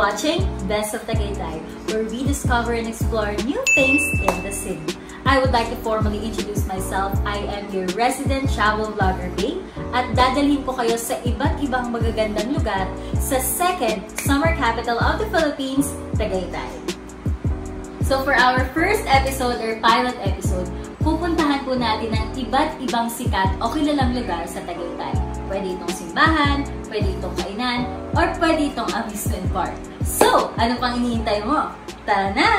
watching Best of Tagaytay, where we discover and explore new things in the city. I would like to formally introduce myself. I am your resident travel vlogger, Bing, at dadalhin ko kayo sa iba't ibang magagandang lugar sa second summer capital of the Philippines, Tagaytay. So for our first episode or pilot episode, pupuntahan po natin ang iba't ibang sikat o kilalang lugar sa Tagaytay. Pwede itong simbahan, pwede itong kainan, or pwede itong amusement park. So, ano pang iniintay mo? Tara na!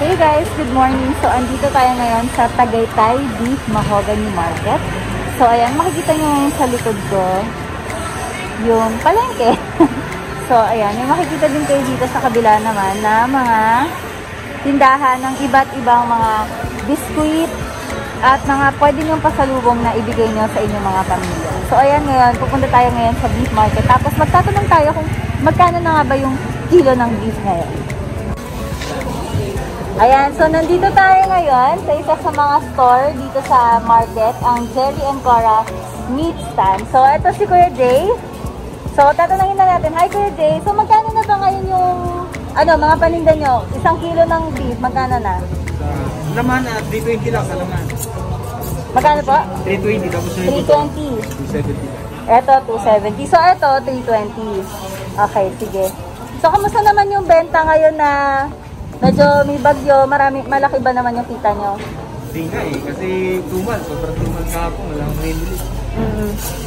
Hey guys, good morning. So, andito tayo ngayon sa Tagaytay Beef Mahogany Market. So, ayan, makikita nyo ngayon sa likod ko yung palengke. So, ayan, may makikita din kayo dito sa kabila naman na mga tindahan ng iba't ibang mga biskuit at mga pwede nyong pasalubong na ibigay nyo sa inyong mga pamilya. So, ayan ngayon, pupunta tayo ngayon sa beef market. Tapos, magtatanong tayo kung magkano na nga ba yung kilo ng beef ngayon. Ayan, so nandito tayo ngayon sa isa sa mga store dito sa market, ang Jerry and Cora Meat Stand. So, ito si Kuya Jay. So, tatanungin na natin. Hi, Kuya Jay. So, magkano na ba ngayon yung, mga paninda nyo? 1 kilo ng beef, magkano na? Laman, 320 lang sa laman. Magkano po? 320, tapos 320. 270. Ito, 270. So, ito, 320. Okay, sige. So, kamusta naman yung benta ngayon na medyo may bagyo, malaki ba naman yung kita nyo? Hindi nga kasi tumal, sobrang tumal kahapon, walang bumibili.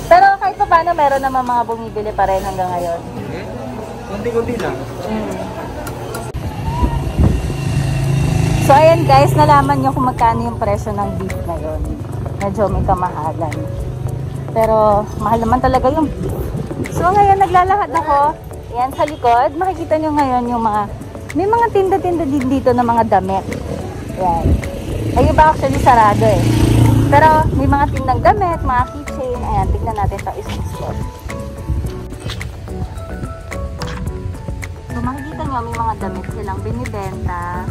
Pero kahit pa paano, meron naman mga bumibili pa rin hanggang ngayon. Okay. Kunti-kunti lang. So ayan guys, nalaman nyo kung magkano yung presyo ng beef ngayon. Medyo may kamahalan. Pero mahal naman talaga yung beef. So ngayon naglalakad ako, ayan sa likod, makikita nyo ngayon yung may mga tinda-tinda din dito na mga damit. Ayan. Ay, iba actually sarado eh. Pero may mga tindang damit, mga keychain. Ayan, tignan natin ito isang store. So makikita nyo, may mga damit silang binibenta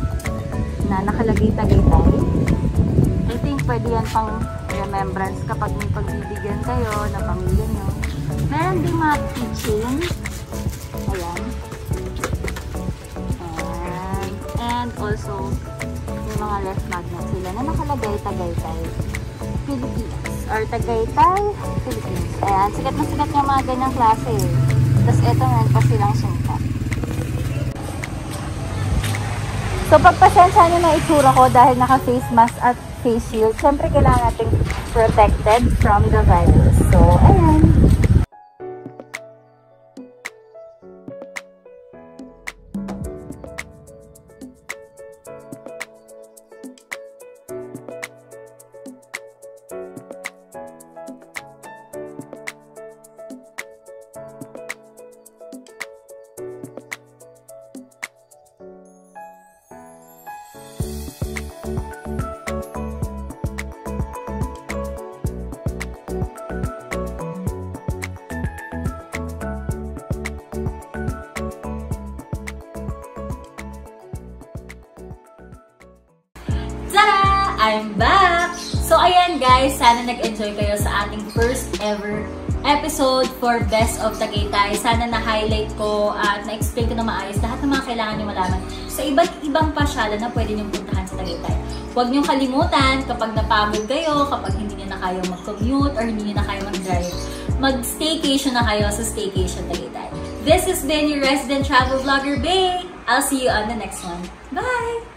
na nakalagay Tagaytay. I think pwede yan pang remembrance kapag may pagbibigyan kayo ng pamilya nyo. Meron din mga keychain. Ayan. And also, yung mga ref magnet sila na nakalagay Tagaytay Philippines or Tagaytay Philippines. Ayan, sikat na sikat yung mga ganyang klase. Tapos eto meron pa silang sungka. So pagpasensya nyo na itsura ko dahil naka-face mask at face shield, syempre kailangan natin protected from the virus. So, ayan. I'm back! So ayan guys, sana nag-enjoy kayo sa ating first ever episode for Best of Tagaytay. Sana na-highlight ko at na-explain ko na maayos lahat ng mga kailangan nyo malaman sa iba't ibang pasyalan na pwede nyo puntahan sa Tagaytay. Huwag nyo kalimutan kapag napagod kayo, kapag hindi nyo na kayo mag-commute or hindi nyo na kayo mag-drive, mag-staycation na kayo sa Staycation Tagaytay. This has been your resident travel vlogger, Bay. I'll see you on the next one. Bye!